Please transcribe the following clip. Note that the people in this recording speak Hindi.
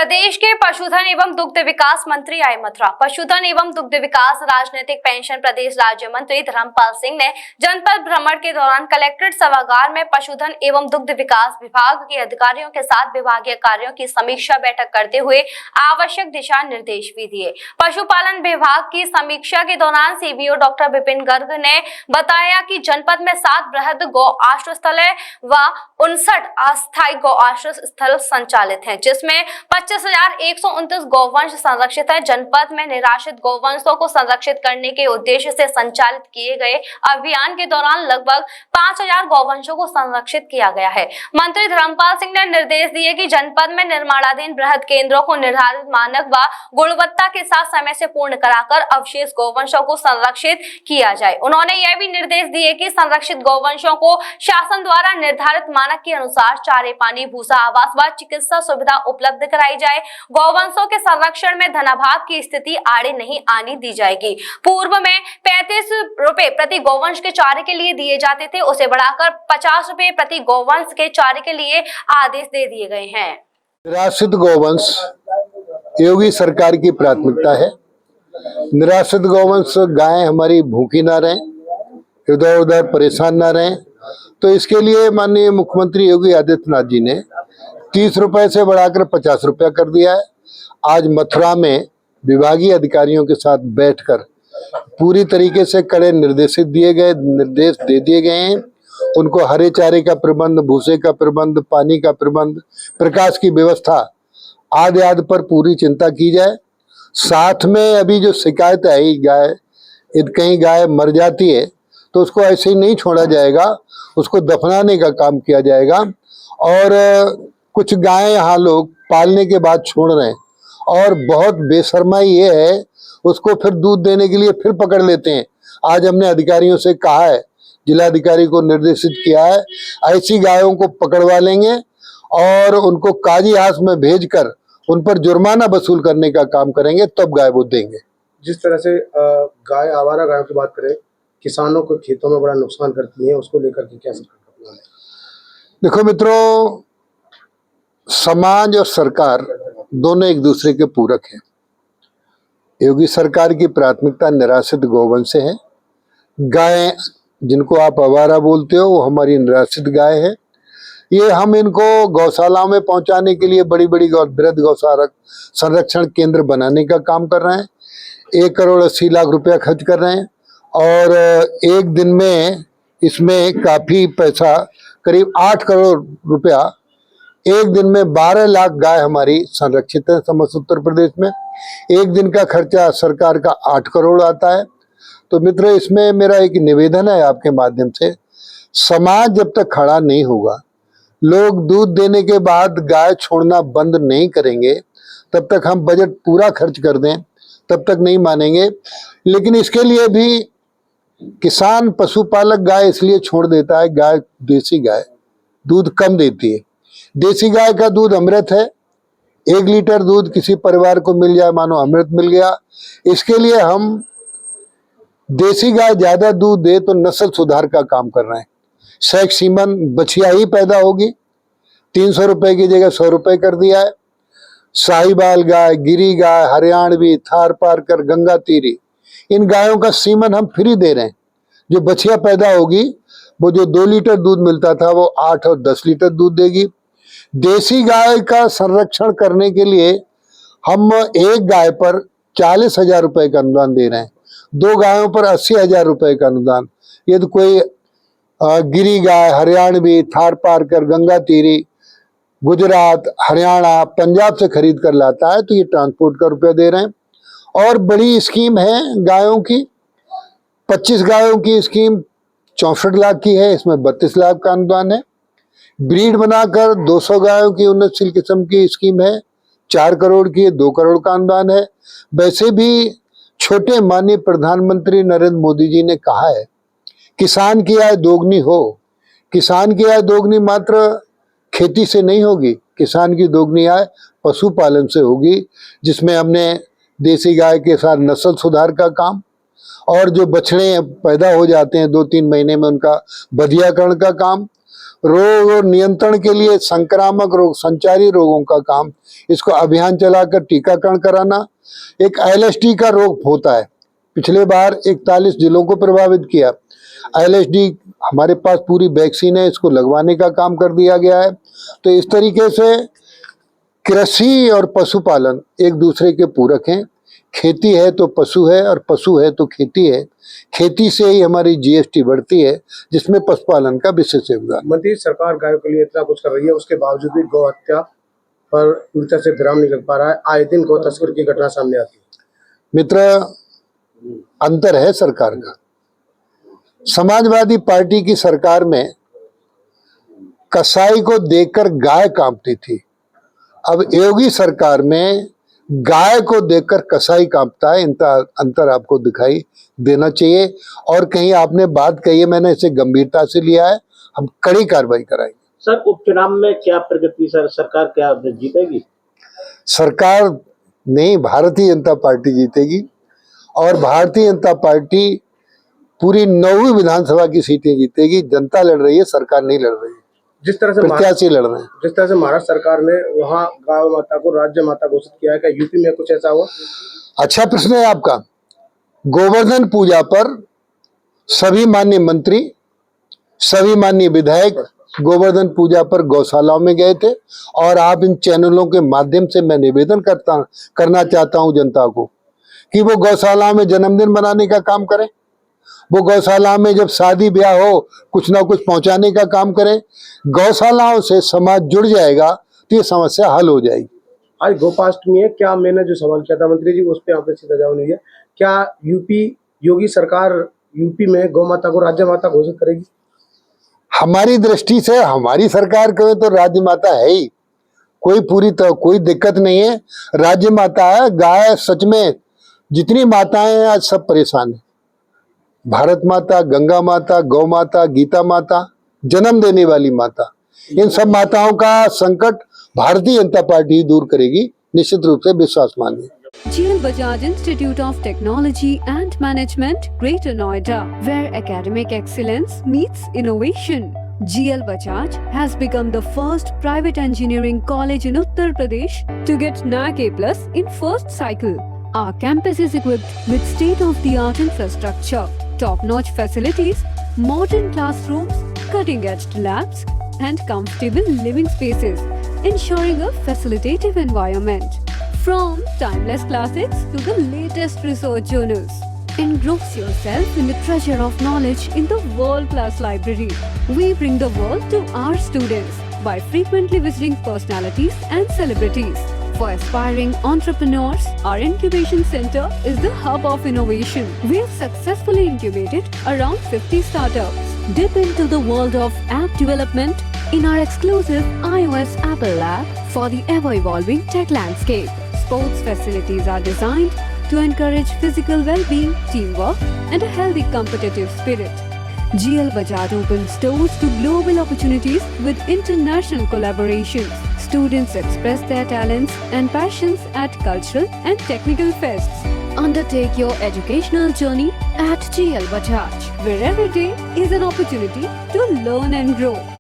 प्रदेश के पशुधन एवं दुग्ध विकास मंत्री आए मथुरा। पशुधन एवं दुग्ध विकास राजनीतिक पेंशन प्रदेश राज्य मंत्री धर्मपाल सिंह ने जनपद भ्रमण के दौरान कलेक्ट्रेट सभागार में पशुधन एवं दुग्ध विकास विभाग के अधिकारियों के साथ विभागीय कार्यों की समीक्षा बैठक करते हुए आवश्यक दिशा निर्देश भी दिए। पशुपालन विभाग की समीक्षा के दौरान सीबीओ डॉक्टर विपिन गर्ग ने बताया कि जनपद में 7 बृहद गौ आश्रय स्थल व 59 अस्थायी गौ आश्रय स्थल संचालित हैं, जिसमें 25,129 गौवंश संरक्षित है। जनपद में निराश्रित गौवंशों को संरक्षित करने के उद्देश्य से संचालित किए गए अभियान के दौरान लगभग 5,000 गौवंशों को संरक्षित किया गया है। मंत्री धर्मपाल सिंह ने निर्देश दिए कि जनपद में निर्माणाधीन बृहद केंद्रों को निर्धारित मानक व गुणवत्ता के साथ समय से पूर्ण कराकर अवशेष गौवंशों को संरक्षित किया जाए। उन्होंने यह भी निर्देश दिए कि संरक्षित गौवंशों को शासन द्वारा निर्धारित मानक के अनुसार चारे, पानी, भूसा, आवास व चिकित्सा सुविधा उपलब्ध कराई जाए। गौवंशों के संरक्षण में धनाभाव की स्थिति आड़े नहीं आनी दी जाएगी। पूर्व में 35 रुपए प्रति गौवंश के चारे के लिए दिए जाते थे, उसे बढ़ाकर 50 रुपए प्रति गौवंश के चारे के लिए आदेश दे दिए गए हैं। निराश्रित गौवंश योगी सरकार की प्राथमिकता है। निराश्रित गौवंश गायें हमारी भूखी ना रहें, इधर उधर परेशान ना रहें, तो इसके लिए माननीय मुख्यमंत्री योगी आदित्यनाथ जी ने 30 रुपए से बढ़ाकर 50 रुपया कर दिया है। आज मथुरा में विभागीय अधिकारियों के साथ बैठकर पूरी तरीके से कड़े निर्देश दे दिए गए हैं। उनको हरे चारे का प्रबंध, भूसे का प्रबंध, पानी का प्रबंध, प्रकाश की व्यवस्था आदि पर पूरी चिंता की जाए। साथ में अभी जो शिकायत आई कहीं गाय मर जाती है तो उसको ऐसे ही नहीं छोड़ा जाएगा, उसको दफनाने का काम किया जाएगा। और कुछ गायें यहाँ लोग पालने के बाद छोड़ रहे हैं और बहुत बेशर्माई ये है, उसको फिर दूध देने के लिए फिर पकड़ लेते हैं। आज हमने अधिकारियों से कहा है, जिलाधिकारी को निर्देशित किया है, ऐसी गायों को पकड़वा लेंगे और उनको काजी हास में भेजकर उन पर जुर्माना वसूल करने का काम करेंगे, तब गाय वो देंगे। जिस तरह से गाय, आवारा गायों की बात करें, किसानों को खेतों में बड़ा नुकसान करती है, उसको लेकर के क्या सरकार का प्लान है? देखो मित्रों, समाज और सरकार दोनों एक दूसरे के पूरक हैं। योगी सरकार की प्राथमिकता निराश्रित गौवंश है। गायें जिनको आप आवारा बोलते हो, वो हमारी निराश्रित गाय है। ये हम इनको गौशालाओं में पहुंचाने के लिए बड़ी बृहद गौशाला संरक्षण केंद्र बनाने का काम कर रहे हैं। 1 करोड़ 80 लाख रुपया खर्च कर रहे हैं और एक दिन में इसमें काफी पैसा, करीब 8 करोड़ रुपया, एक दिन में 12 लाख गाय हमारी संरक्षित है। समस्त उत्तर प्रदेश में एक दिन का खर्चा सरकार का 8 करोड़ आता है। तो मित्रों, इसमें मेरा एक निवेदन है आपके माध्यम से, समाज जब तक खड़ा नहीं होगा, लोग दूध देने के बाद गाय छोड़ना बंद नहीं करेंगे, तब तक हम बजट पूरा खर्च कर दें तब तक नहीं मानेंगे। लेकिन इसके लिए भी किसान, पशुपालक गाय इसलिए छोड़ देता है, गाय देसी गाय दूध कम देती है। देसी गाय का दूध अमृत है। 1 लीटर दूध किसी परिवार को मिल जाए मानो अमृत मिल गया। इसके लिए हम देसी गाय ज्यादा दूध दे तो नस्ल सुधार का काम कर रहे हैं। सेक्स सीमन बछिया ही पैदा होगी, 300 रुपए की जगह 100 रुपए कर दिया है। साहिवाल गाय, गिरी गाय, हरियाणवी, थार पारकर, गंगा तीरी, इन गायों का सीमन हम फ्री दे रहे हैं। जो बछिया पैदा होगी वो जो 2 लीटर दूध मिलता था वो 8 और 10 लीटर दूध देगी। देसी गाय का संरक्षण करने के लिए हम एक गाय पर 40,000 रुपए का अनुदान दे रहे हैं, 2 गायों पर 80,000 रुपए का अनुदान। ये तो कोई गिरी गाय, हरियाणवी, थार पारकर, गंगा तीरी गुजरात, हरियाणा, पंजाब से खरीद कर लाता है तो ये ट्रांसपोर्ट का रुपया दे रहे हैं। और बड़ी स्कीम है गायों की, 25 गायों की स्कीम 64 लाख की है, इसमें 32 लाख का अनुदान है। ब्रीड बनाकर 200 गायों की उन्नतशील किस्म की स्कीम है, 4 करोड़ की है, 2 करोड़ का अनुदान है। वैसे भी छोटे माननीय प्रधानमंत्री नरेंद्र मोदी जी ने कहा है, किसान की आय दोगुनी हो। किसान की आय दोगुनी मात्र खेती से नहीं होगी, किसान की दोगुनी आय पशुपालन से होगी, जिसमें हमने देसी गाय के साथ नस्ल सुधार का काम और जो बछड़े पैदा हो जाते हैं 2-3 महीने में उनका बधियाकरण का काम, रोग और नियंत्रण के लिए संक्रामक रोग, संचारी रोगों का काम, इसको अभियान चलाकर टीकाकरण कराना। एक एलएसडी का रोग होता है, पिछले बार 41 जिलों को प्रभावित किया। एलएसडी हमारे पास पूरी वैक्सीन है, इसको लगवाने का काम कर दिया गया है। तो इस तरीके से कृषि और पशुपालन एक दूसरे के पूरक हैं। खेती है तो पशु है और पशु है तो खेती है। खेती से ही हमारी जीएसटी बढ़ती है, जिसमें पशुपालन का विशेष योगदान। मंत्री, सरकार गायों के लिए इतना कुछ कर रही है, उसके बावजूद भी गौ हत्या पर पूरी तरह से विराम नहीं लग पा रहा है। आए दिन गौ तस्करी की घटना सामने आती है। मित्र, अंतर है सरकार का। समाजवादी पार्टी की सरकार में कसाई को देखकर गाय कांपती थी। अब योगी सरकार में गाय को देखकर कसाई कांपता है। इनका अंतर आपको दिखाई देना चाहिए। और कहीं आपने बात कही है, मैंने इसे गंभीरता से लिया है, हम कड़ी कार्रवाई कराएंगे। सर, उपचुनाव में क्या प्रगति, सर सरकार क्या जीतेगी? सरकार नहीं, भारतीय जनता पार्टी जीतेगी। और भारतीय जनता पार्टी पूरी 9वीं विधानसभा की सीटें जीतेगी। जनता लड़ रही है, सरकार नहीं लड़ रही है, जिस तरह से प्रत्याशी लड़ रहे हैं। जिस तरह से महाराष्ट्र सरकार ने वहाँ गाय माता को राज्य माता घोषित किया है, क्या यूपी में कुछ ऐसा हुआ? अच्छा प्रश्न है आपका। गोवर्धन पूजा पर सभी माननीय मंत्री, सभी माननीय विधायक गोवर्धन पूजा पर गौशालाओं में गए थे। और आप इन चैनलों के माध्यम से मैं निवेदन करना चाहता हूं जनता को कि वो गौशाला में जन्मदिन मनाने का काम करें। वो गौशाला में जब शादी ब्याह हो कुछ ना कुछ पहुंचाने का काम करें। गौशालाओं से समाज जुड़ जाएगा तो ये समस्या हल हो जाएगी। आज गोपाष्टमी है, क्या मैंने जो सवाल किया था मंत्री जी, उस पर आपने सीधा जवाब नहीं दिया। क्या यूपी योगी सरकार यूपी में गौ माता को राज्य माता घोषित करेगी? हमारी दृष्टि से हमारी सरकार को तो राज्य माता है ही, कोई दिक्कत नहीं है। राज्य माता है गाय। सच में जितनी माताएं हैं आज सब परेशान है। भारत माता, गंगा माता, गौ माता, गीता माता, जन्म देने वाली माता, इन सब माताओं का संकट भारतीय जनता पार्टी ही दूर करेगी, निश्चित रूप से विश्वास मानिए। GL Bajaj Institute of Technology and Management, Greater Noida, where academic excellence meets innovation. GL Bajaj has become the first private engineering college in Uttar Pradesh to get NAC A+ in first cycle. Our campus is equipped with state-of-the-art infrastructure, top-notch facilities, modern classrooms, cutting-edge labs, and comfortable living spaces, ensuring a facilitative environment. From timeless classics to the latest research journals, engross yourself in the treasure of knowledge in the world-class library. We bring the world to our students by frequently visiting personalities and celebrities. For aspiring entrepreneurs, our incubation center is the hub of innovation. We have successfully incubated around 50 startups. Dip into the world of app development in our exclusive iOS Apple lab for the ever-evolving tech landscape. Sports facilities are designed to encourage physical well-being, teamwork, and a healthy competitive spirit. GL Bajaj opens doors to global opportunities with international collaborations. Students express their talents and passions at cultural and technical fests. Undertake your educational journey at GL Bajaj, where every day is an opportunity to learn and grow.